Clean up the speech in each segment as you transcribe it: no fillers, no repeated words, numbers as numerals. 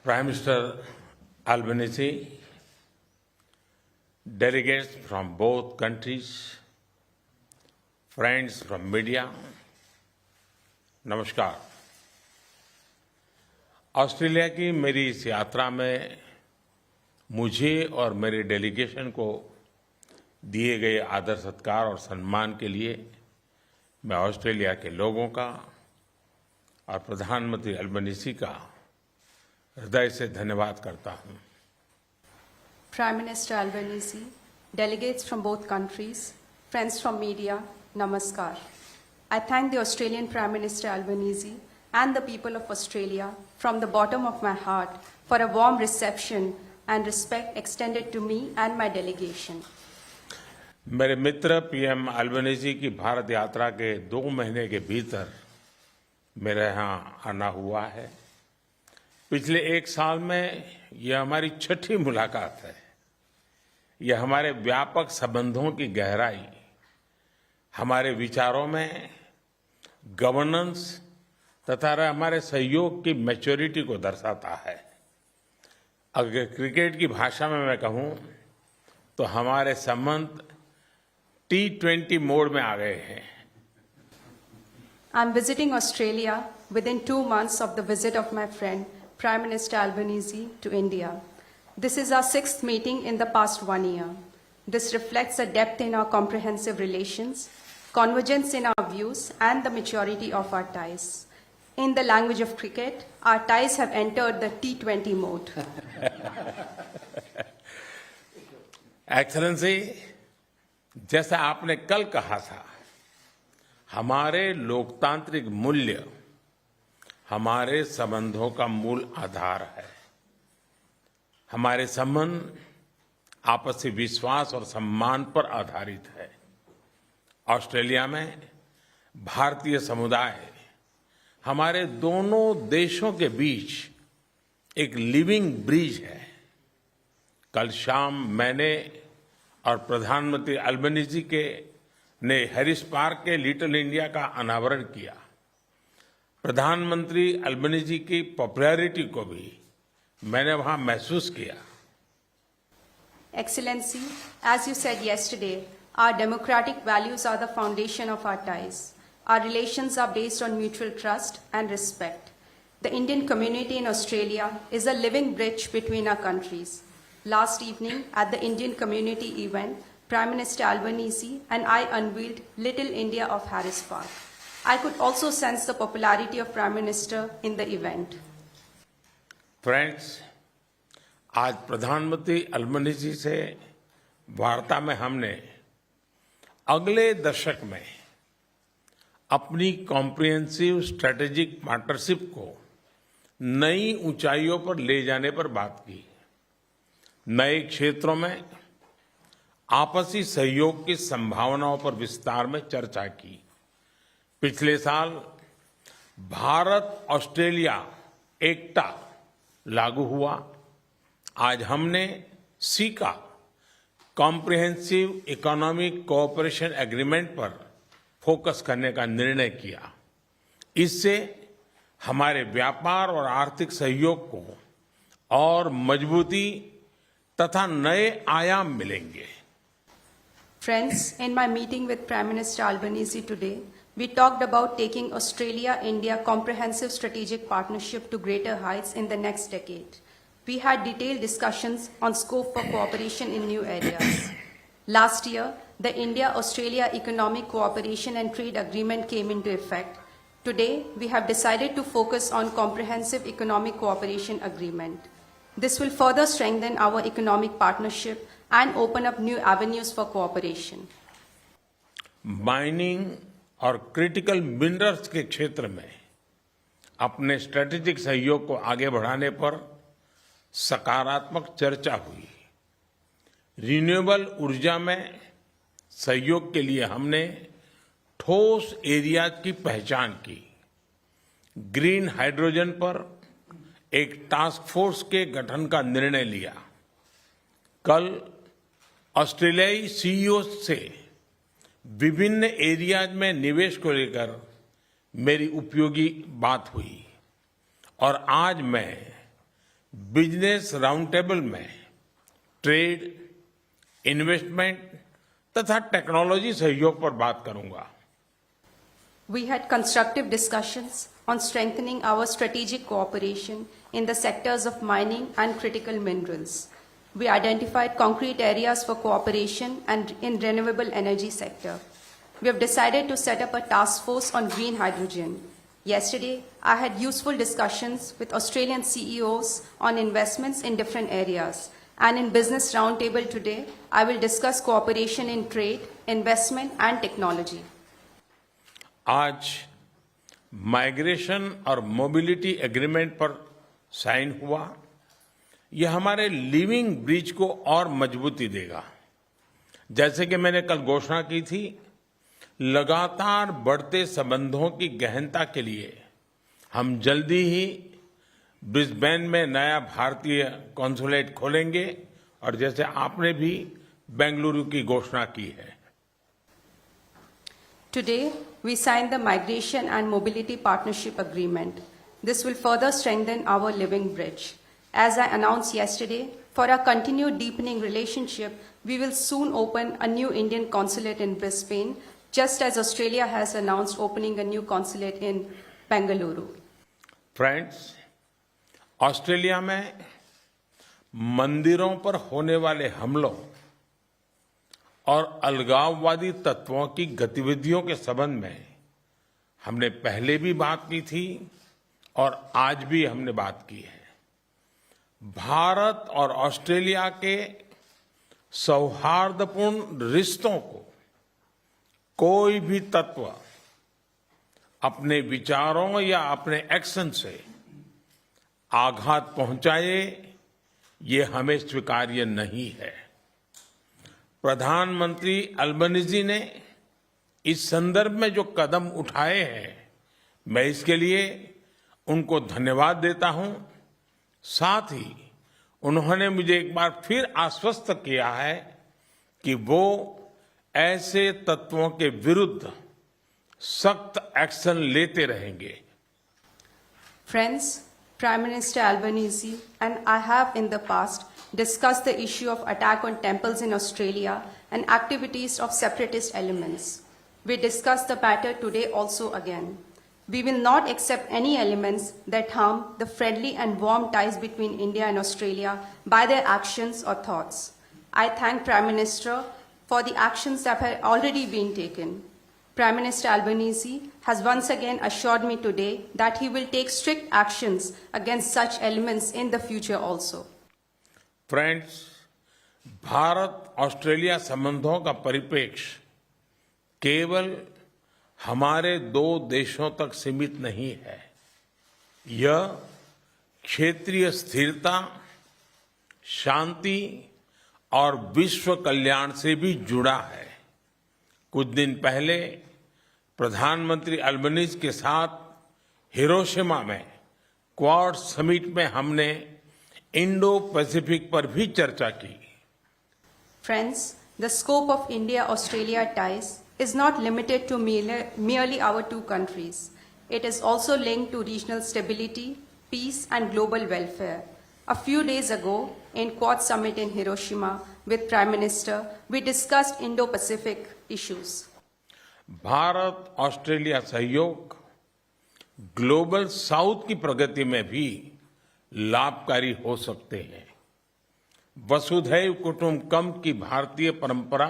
Prime Minister Albanese, delegates from both countries, friends from media, नमस्कार। Australia की मेरी इस यात्रा में मुझे और मेरे डेलीगेशन को दिए गए आदर सत्कार और सम्मान के लिए मैं ऑस्ट्रेलिया के लोगों का और प्रधानमंत्री अल्बनीज़ी का हृदय से धन्यवाद करता हूं। Prime Minister Albanese, delegates from both countries, friends from media, namaskar. I thank the Australian Prime Minister Albanese and the people of Australia from the bottom of my heart for a warm reception and respect extended to me and my delegation. मेरे मित्र PM Albanese की भारत यात्रा के 2 महीने के भीतर मेरे यहाँ आना हुआ है। पिछले 1 साल में यह हमारी 6ठी मुलाकात है। यह हमारे व्यापक संबंधों की गहराई, हमारे विचारों में गवर्नेंस तथा हमारे सहयोग की मैच्योरिटी को दर्शाता है। अगर क्रिकेट की भाषा में मैं कहूं तो हमारे संबंध T20 मोड में आ गए हैं। I'm visiting Australia within 2 months of the visit of my friend Prime Minister Albanese to India. This is our 6th meeting in the past 1 year. This reflects a depth in our comprehensive relations, convergence in our views, and the maturity of our ties. In the language of cricket, our ties have entered the T20 mode. Excellency, जैसा आपने कल कहा था, हमारे लोकतांत्रिक मूल्य हमारे संबंधों का मूल आधार है। हमारे संबंध आपसी विश्वास और सम्मान पर आधारित है। ऑस्ट्रेलिया में भारतीय समुदाय हमारे दोनों देशों के बीच एक लिविंग ब्रिज है। कल शाम मैंने और प्रधानमंत्री अल्बनीज़ी ने हैरिस पार्क के लिटिल इंडिया का अनावरण किया। प्रधानमंत्री अल्बनीज़ी की पॉपुलैरिटी को भी मैंने वहां महसूस किया। Excellency, as you said yesterday, our democratic values are the foundation of our ties. Our relations are based on mutual trust and respect. The Indian community in Australia is a living bridge between our countries. Last evening, at the Indian community event, Prime Minister Albanese and I unveiled Little India of Harris Park. I could also sense the popularity of Prime Minister in the event. Friends, आज प्रधानमंत्री Albanese से वार्ता में हमने अगले दशक में अपनी कॉम्प्रिहेंसिव स्ट्रेटेजिक पार्टनरशिप को नई ऊंचाइयों पर ले जाने पर बात की। नए क्षेत्रों में आपसी सहयोग की संभावनाओं पर विस्तार में चर्चा की। पिछले साल भारत ऑस्ट्रेलिया एकता लागू हुआ। आज हमने caeca comprehensive economic cooperation agreement पर फोकस करने का निर्णय किया। इससे हमारे व्यापार और आर्थिक सहयोग को और मजबूती तथा नए आयाम मिलेंगे। Friends, in my meeting with Prime Minister Albanese today, we talked about taking Australia-India comprehensive strategic partnership to greater heights in the next decade. We had detailed discussions on scope for cooperation in new areas. Last year, the India-Australia Economic Cooperation and Trade Agreement came into effect. Today, we have decided to focus on Comprehensive Economic Cooperation Agreement. This will further strengthen our economic partnership and open up new avenues for cooperation. Mining और critical minerals के क्षेत्र में अपने strategic सहयोग को आगे बढ़ाने पर सकारात्मक चर्चा हुई। रिन्यूएबल ऊर्जा में सहयोग के लिए हमने ठोस एरिया की पहचान की। ग्रीन हाइड्रोजन पर एक टास्क फोर्स के गठन का निर्णय लिया। कल ऑस्ट्रेलियाई सीईओ से विभिन्न एरियाज में निवेश को लेकर मेरी उपयोगी बात हुई और आज मैं बिजनेस राउंड टेबल में ट्रेड, इन्वेस्टमेंट तथा टेक्नोलॉजी सहयोग पर बात करूंगा। We had constructive discussions on strengthening our strategic cooperation in the sectors of mining and critical minerals. We identified concrete areas for cooperation and in renewable energy sector. We have decided to set up a task force on green hydrogen. Yesterday, I had useful discussions with Australian CEOs on investments in different areas. And in Business Roundtable today, I will discuss cooperation in trade, investment and technology. आज migration और mobility agreement पर sign हुआ। यह हमारे living bridge को और मजबूती देगा। जैसे कि मैंने कल घोषणा की थी, लगातार बढ़ते संबंधों की गहनता के लिए हम जल्दी ही ब्रिस्बेन में नया भारतीय कॉन्सुलेट खोलेंगे और जैसे आपने भी बेंगलुरु की घोषणा की है। Today, we signed the Migration and Mobility Partnership Agreement. This will further strengthen our living bridge. As I announced yesterday, for our continued deepening relationship, we will soon open a new Indian consulate in Brisbane, just as Australia has announced opening a new consulate in Bengaluru. Friends, Australia में मंदिरों पर होने वाले हमलों और अलगाववादी तत्वों की गतिविधियों के संबंध में हमने पहले भी बात की थी और आज भी हमने बात की है। भारत और ऑस्ट्रेलिया के सौहार्दपूर्ण रिश्तों को कोई भी तत्व अपने विचारों या अपने एक्शन से आघात पहुंचाए, ये हमें स्वीकार्य नहीं है। प्रधानमंत्री अल्बनीजी ने इस संदर्भ में जो कदम उठाए हैं, मैं इसके लिए उनको धन्यवाद देता हूं। साथ ही उन्होंने मुझे एक बार फिर आश्वस्त किया है कि वो ऐसे तत्वों के विरुद्ध सख्त एक्शन लेते रहेंगे। Friends, Prime Minister Albanese and I have in the past discussed the issue of attack on temples in Australia and activities of separatist elements. We discussed the matter today also again. We will not accept any elements that harm the friendly and warm ties between India and Australia by their actions or thoughts. I thank Prime Minister for the actions that have already been taken. Prime Minister Albanese has once again assured me today that he will take strict actions against such elements in the future also. Friends, Bharat Australia संबंधों का परिप्रेक्ष्य केवल हमारे दो देशों तक सीमित नहीं है। यह क्षेत्रीय स्थिरता, शांति और विश्व कल्याण से भी जुड़ा है। कुछ दिन पहले प्रधानमंत्री अल्बनीज के साथ हिरोशिमा में क्वाड समिट में हमने इंडो पैसिफिक पर भी चर्चा की। Friends, the scope of India-Australia ties is not limited to merely our two countries. It is also linked to regional stability, peace and global welfare. A few days ago, in Quad Summit in Hiroshima with Prime Minister, we discussed Indo-Pacific issues. Bharat Australia सहयोग global south की प्रगति में भी लाभकारी हो सकते हैं। वसुधैव कुटुंबकम की भारतीय परंपरा,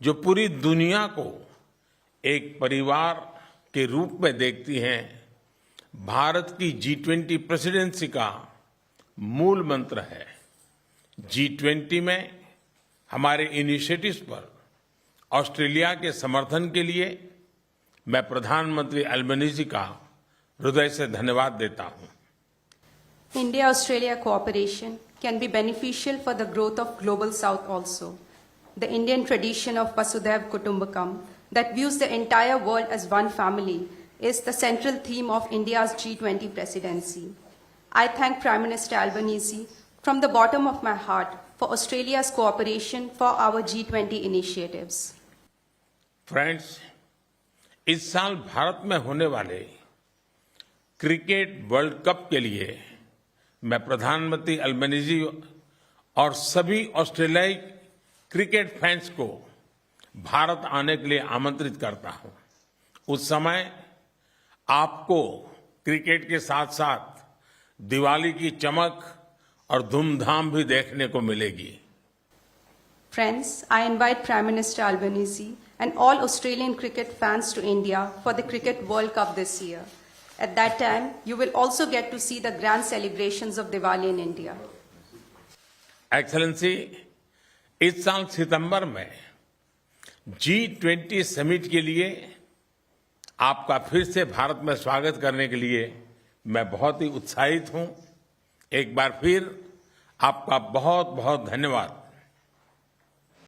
जो पूरी दुनिया को एक परिवार के रूप में देखती है, भारत की G20 प्रेसिडेंसी का मूल मंत्र है। G20 में हमारे इनिशिएटिव्स पर ऑस्ट्रेलिया के समर्थन के लिए मैं प्रधानमंत्री अल्बनीजी का हृदय से धन्यवाद देता हूं। India-Australia cooperation can be beneficial for the growth of Global South also. The Indian tradition of Vasudhaiv Kutumbakam that views the entire world as one family is the central theme of India's G20 presidency. I thank Prime Minister Albanese from the bottom of my heart for Australia's cooperation for our G20 initiatives. Friends, इस साल भारत में होने वाले cricket world cup के लिए मैं प्रधानमंत्री Albanese और सभी ऑस्ट्रेलियाई क्रिकेट फैंस को भारत आने के लिए आमंत्रित करता हूं। उस समय आपको क्रिकेट के साथ साथ दिवाली की चमक और धूमधाम भी देखने को मिलेगी। Friends, I invite Prime Minister Albanese and all Australian cricket fans to India for the Cricket World Cup this year. At that time, you will also get to see the grand celebrations of Diwali in India. Excellency, इस साल सितंबर में G20 summit के लिए आपका फिर से भारत में स्वागत करने के लिए मैं बहुत ही उत्साहित हूं। एक बार फिर आपका बहुत बहुत धन्यवाद।